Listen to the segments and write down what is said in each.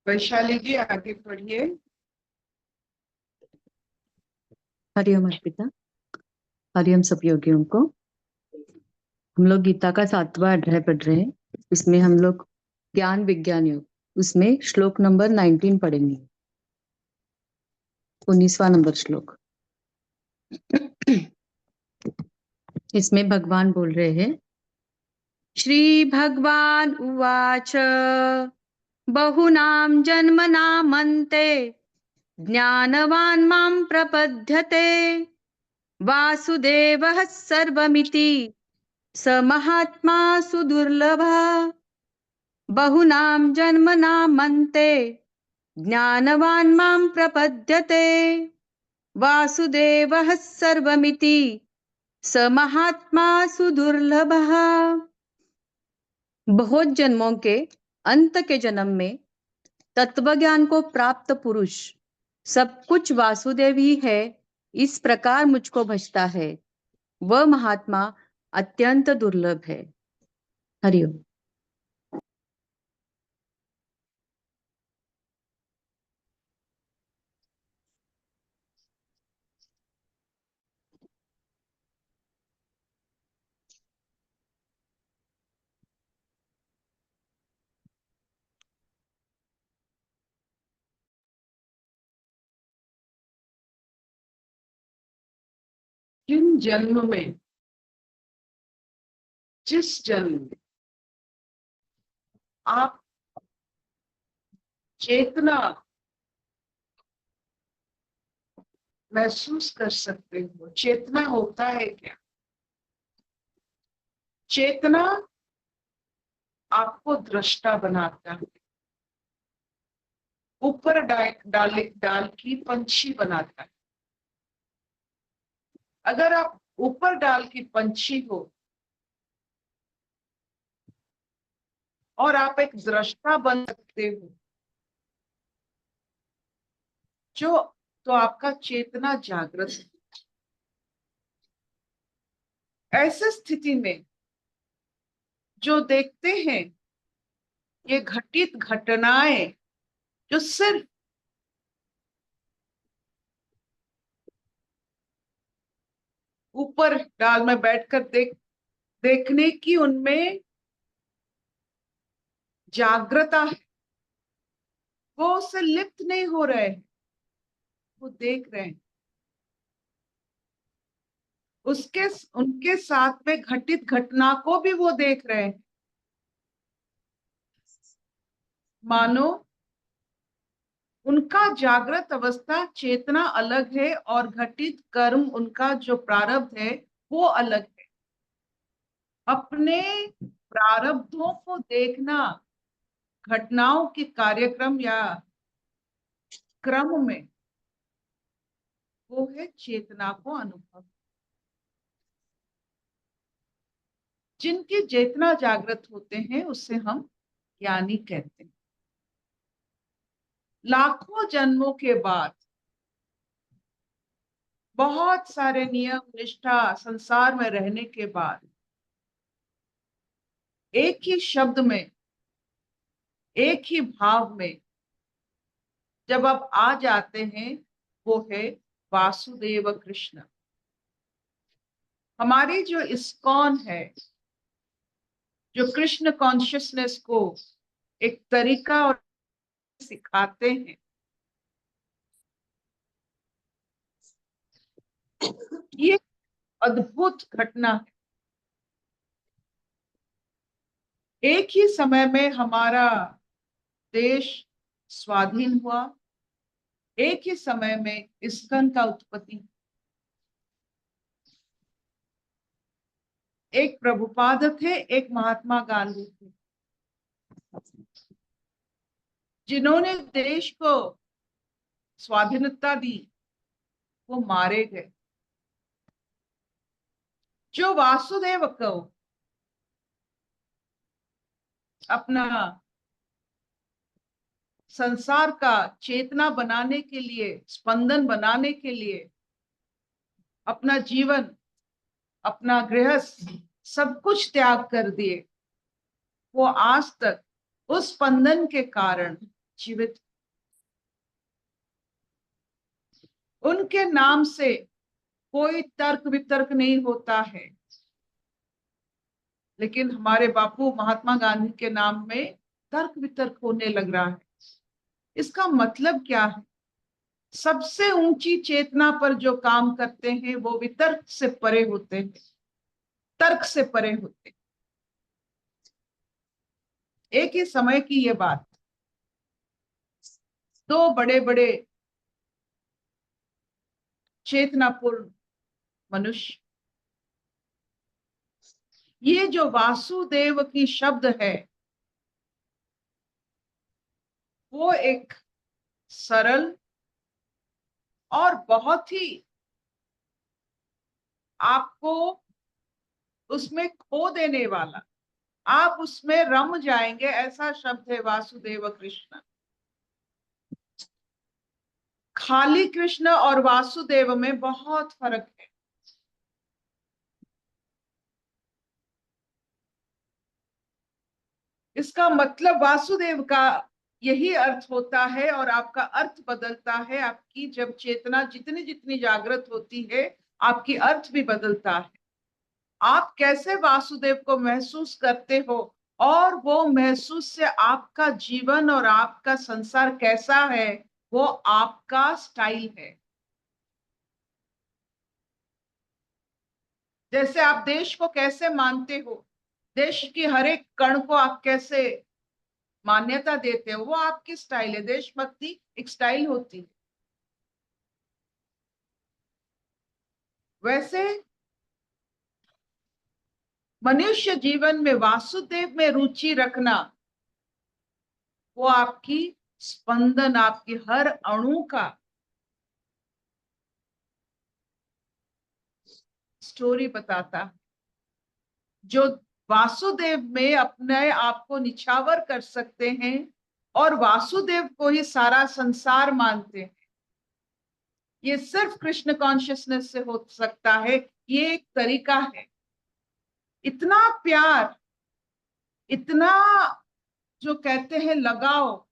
वैशाली जी आगे पढ़िए। हरिओम अर्पिता। हरिओम सब योगियों को। हम लोग गीता का 7वां अध्याय पढ़ रहे हैं। इसमें हम लोग ज्ञान विज्ञान योग, उसमें श्लोक नंबर 19 पढ़ेंगे। 19वां नंबर श्लोक। इसमें भगवान बोल रहे हैं, श्री भगवान उवाच बहुनाम जन्मनामन्ते ज्ञानवान् मां प्रपद्यते वासुदेवः सर्वमिति स महात्मा सुदुर्लभः। बहुनाम जन्मनामन्ते ज्ञानवान् मां प्रपद्यते वासुदेवः सर्वमिति स महात्मा सुदुर्लभः। बहुत जन्मों के अंत के जन्म में तत्व ज्ञान को प्राप्त पुरुष सब कुछ वासुदेव ही है, इस प्रकार मुझको भजता है, वह महात्मा अत्यंत दुर्लभ है। हरिओम। जिन जन्म में, जिस जन्म में आप चेतना महसूस कर सकते हो। चेतना होता है क्या? चेतना आपको दृष्टा बनाता है, ऊपर डाल की पंछी बनाता है। अगर आप ऊपर डाल की पंछी हो और आप एक दृष्टा बन सकते हो, तो आपका चेतना जागृत है। ऐसी स्थिति में जो देखते हैं ये घटित घटनाएं जो सिर्फ ऊपर डाल में बैठकर देखने की उनमें जागृता है, वो उससे लिप्त नहीं हो रहे हैं, वो देख रहे हैं। उनके साथ में घटित घटना को भी वो देख रहे हैं। मानो उनका जागृत अवस्था चेतना अलग है और घटित कर्म उनका जो प्रारब्ध है वो अलग है। अपने प्रारब्धों को देखना घटनाओं के कार्यक्रम या क्रम में, वो है चेतना को अनुभव। जिनकी चेतना जागृत होते हैं उससे हम ज्ञानी कहते हैं। लाखों जन्मों के बाद बहुत सारे नियम निष्ठा संसार में रहने के बाद एक ही शब्द में, एक ही भाव में जब आप आ जाते हैं, वो है वासुदेव कृष्ण। हमारी जो इस्कॉन है, जो कृष्ण कॉन्शियसनेस को एक तरीका और सिखाते हैं, ये अद्भुत घटना है। एक ही समय में हमारा देश स्वाधीन हुआ, एक ही समय में इस्कॉन का उत्पत्ति। एक प्रभुपाद थे, एक महात्मा गांधी थे, जिन्होंने देश को स्वाधीनता दी, वो मारे गए। जो वासुदेव को अपना संसार का चेतना बनाने के लिए, स्पंदन बनाने के लिए अपना जीवन, अपना गृहस्थ सब कुछ त्याग कर दिए, वो आज तक उस स्पंदन के कारण जीवित। उनके नाम से कोई तर्क वितर्क नहीं होता है, लेकिन हमारे बापू महात्मा गांधी के नाम में तर्क वितर्क होने लग रहा है। इसका मतलब क्या है? सबसे ऊंची चेतना पर जो काम करते हैं वो वितर्क से परे होते हैं, तर्क से परे होते हैं। एक ही समय की ये बात, दो बड़े बड़े चेतनापूर्ण मनुष्य, ये जो वासुदेव की शब्द है वो एक सरल और बहुत ही आपको उसमें खो देने वाला, आप उसमें रम जाएंगे ऐसा शब्द है वासुदेव कृष्ण। खाली कृष्ण और वासुदेव में बहुत फर्क है। इसका मतलब वासुदेव का यही अर्थ होता है और आपका अर्थ बदलता है। आपकी जब चेतना जितनी जितनी जागृत होती है आपकी अर्थ भी बदलता है। आप कैसे वासुदेव को महसूस करते हो और वो महसूस से आपका जीवन और आपका संसार कैसा है, वो आपका स्टाइल है। जैसे आप देश को कैसे मानते हो, देश की हर एक कण को आप कैसे मान्यता देते हो, वो आपकी स्टाइल है। देशभक्ति एक स्टाइल होती है। वैसे मनुष्य जीवन में वासुदेव में रुचि रखना, वो आपकी स्पंदन, आपकी हर अणु का स्टोरी बताता है। जो वासुदेव में अपने आप को निछावर कर सकते हैं और वासुदेव को ही सारा संसार मानते हैं, ये सिर्फ कृष्ण कॉन्शियसनेस से हो सकता है। ये एक तरीका है। इतना प्यार, इतना जो कहते हैं लगाव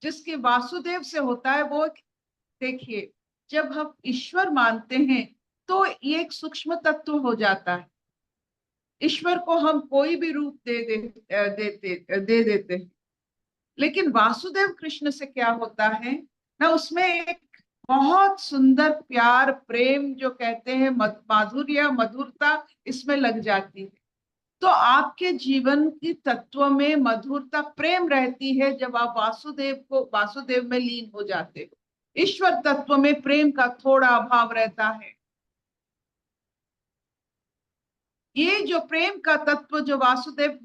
जिसके वासुदेव से होता है, वो देखिए जब हम ईश्वर मानते हैं तो ये एक सूक्ष्म तत्व हो जाता है। ईश्वर को हम कोई भी रूप दे देते हैं, लेकिन वासुदेव कृष्ण से क्या होता है ना, उसमें एक बहुत सुंदर प्यार, प्रेम जो कहते हैं, माधुर्य, मधुरता इसमें लग जाती है। तो आपके जीवन की तत्व में मधुरता, प्रेम रहती है जब आप वासुदेव में लीन हो जाते हो। ईश्वर तत्व में प्रेम का थोड़ा अभाव रहता है। ये जो प्रेम का तत्व जो वासुदेव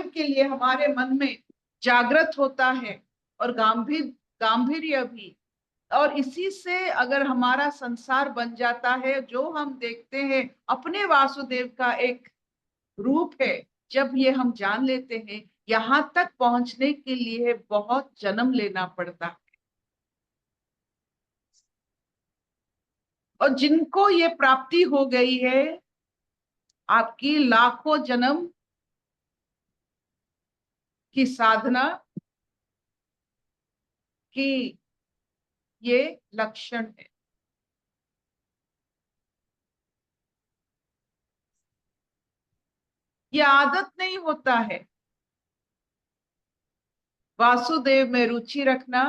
के लिए हमारे मन में जागृत होता है, और गांधीर्य भी, और इसी से अगर हमारा संसार बन जाता है, जो हम देखते हैं अपने वासुदेव का एक रूप है। जब ये हम जान लेते हैं, यहाँ तक पहुंचने के लिए बहुत जन्म लेना पड़ता है। और जिनको ये प्राप्ति हो गई है, आपकी लाखों जन्म की साधना की ये लक्षण है। ये आदत नहीं होता है वासुदेव में रुचि रखना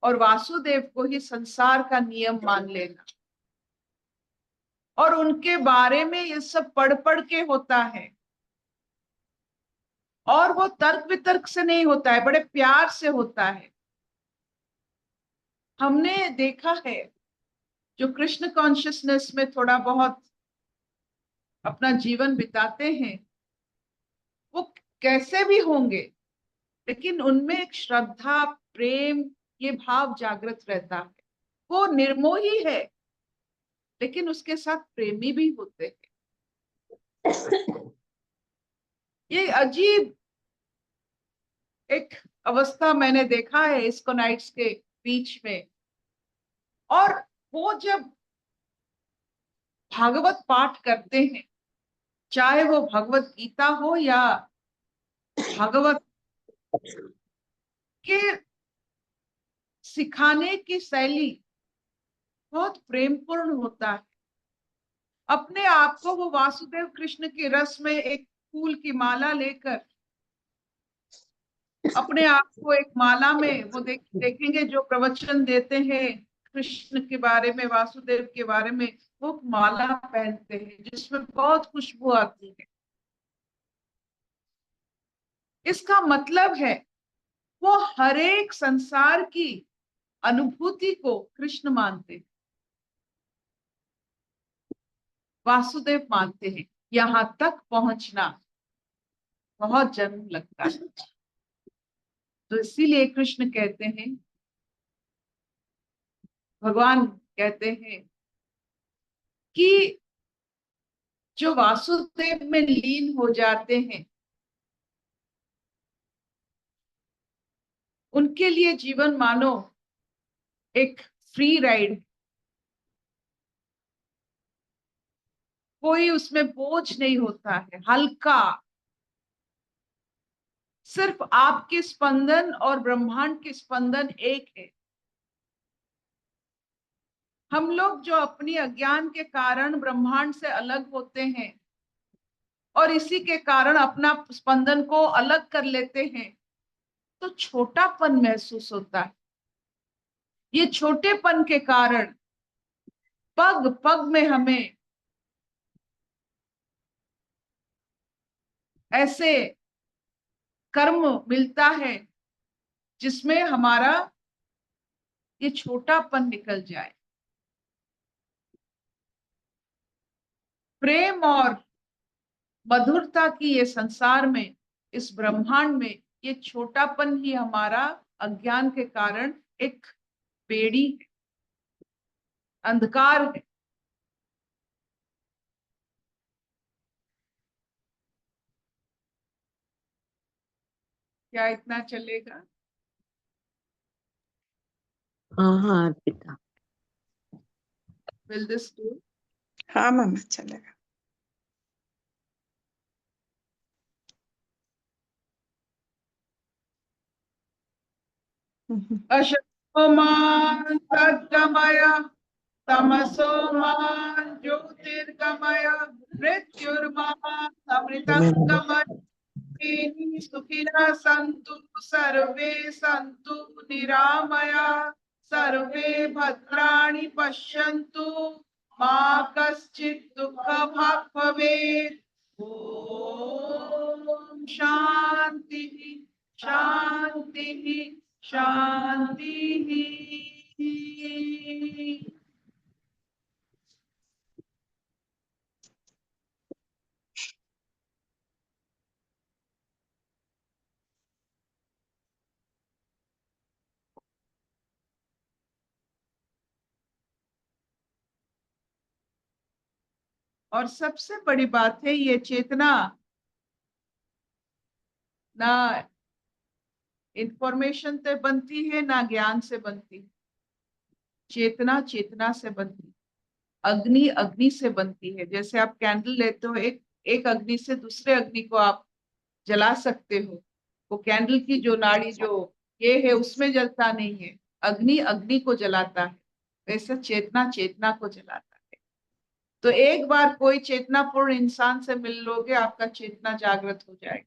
और वासुदेव को ही संसार का नियम मान लेना, और उनके बारे में ये सब पढ़ पढ़ के होता है। और वो तर्क वितर्क से नहीं होता है, बड़े प्यार से होता है। हमने देखा है जो कृष्ण कॉन्शियसनेस में थोड़ा बहुत अपना जीवन बिताते हैं, वो कैसे भी होंगे, लेकिन उनमें एक श्रद्धा, प्रेम, ये भाव जागृत रहता है। वो निर्मोही है लेकिन उसके साथ प्रेमी भी होते हैं। ये अजीब एक अवस्था मैंने देखा है इस्कोनाइट्स के बीच में। और वो जब भागवत पाठ करते हैं, चाहे वो भगवत गीता हो या भागवत कि सिखाने की शैली बहुत प्रेमपूर्ण होता है। अपने आप को वो वासुदेव कृष्ण के रस में एक फूल की माला लेकर अपने आप को एक माला में वो देखेंगे जो प्रवचन देते हैं कृष्ण के बारे में, वासुदेव के बारे में, वो माला पहनते हैं जिसमें बहुत खुशबू आती है। इसका मतलब है वो हर एक संसार की अनुभूति को कृष्ण मानते हैं, वासुदेव मानते हैं। यहां तक पहुंचना बहुत जन्म लगता है। तो इसीलिए कृष्ण कहते हैं, भगवान कहते हैं कि जो वासुदेव में लीन हो जाते हैं उनके लिए जीवन मानो एक फ्री राइड, कोई उसमें बोझ नहीं होता है, हल्का। सिर्फ आपके स्पंदन और ब्रह्मांड के स्पंदन एक है। हम लोग जो अपनी अज्ञान के कारण ब्रह्मांड से अलग होते हैं और इसी के कारण अपना स्पंदन को अलग कर लेते हैं, तो छोटापन महसूस होता है। ये छोटेपन के कारण पग पग में हमें ऐसे कर्म मिलता है जिसमें हमारा ये छोटापन निकल जाए। प्रेम और मधुरता की ये संसार में, इस ब्रह्मांड में, ये छोटापन ही हमारा अज्ञान के कारण एक बेड़ी है, अंधकार है। क्या इतना चलेगा? हाँ हाँ अर्पिता। Will this do? हाँ मामा चलेगा। अशतो मा सद्गमय तमसो मा ज्योतिर्गमय मृत्युर्मा अमृतंगमय। सुखिनः सन्तु सर्वे सन्तु निरामया सर्वे भद्राणि पश्यन्तु मा कश्चित् दुःखभाग् भवेत्। ॐ शान्तिः शान्तिः शान्तिः। और सबसे बड़ी बात है, ये चेतना ना इंफॉर्मेशन से बनती है ना ज्ञान से बनती है। चेतना चेतना से बनती है, अग्नि अग्नि से बनती है। जैसे आप कैंडल लेते हो, एक एक अग्नि से दूसरे अग्नि को आप जला सकते हो। वो कैंडल की जो नाड़ी जो ये है उसमें जलता नहीं है, अग्नि अग्नि को जलाता है। वैसे चेतना चेतना को जलाता है। तो एक बार कोई चेतनापूर्ण इंसान से मिल लोगे, आपका चेतना जागृत हो जाएगा।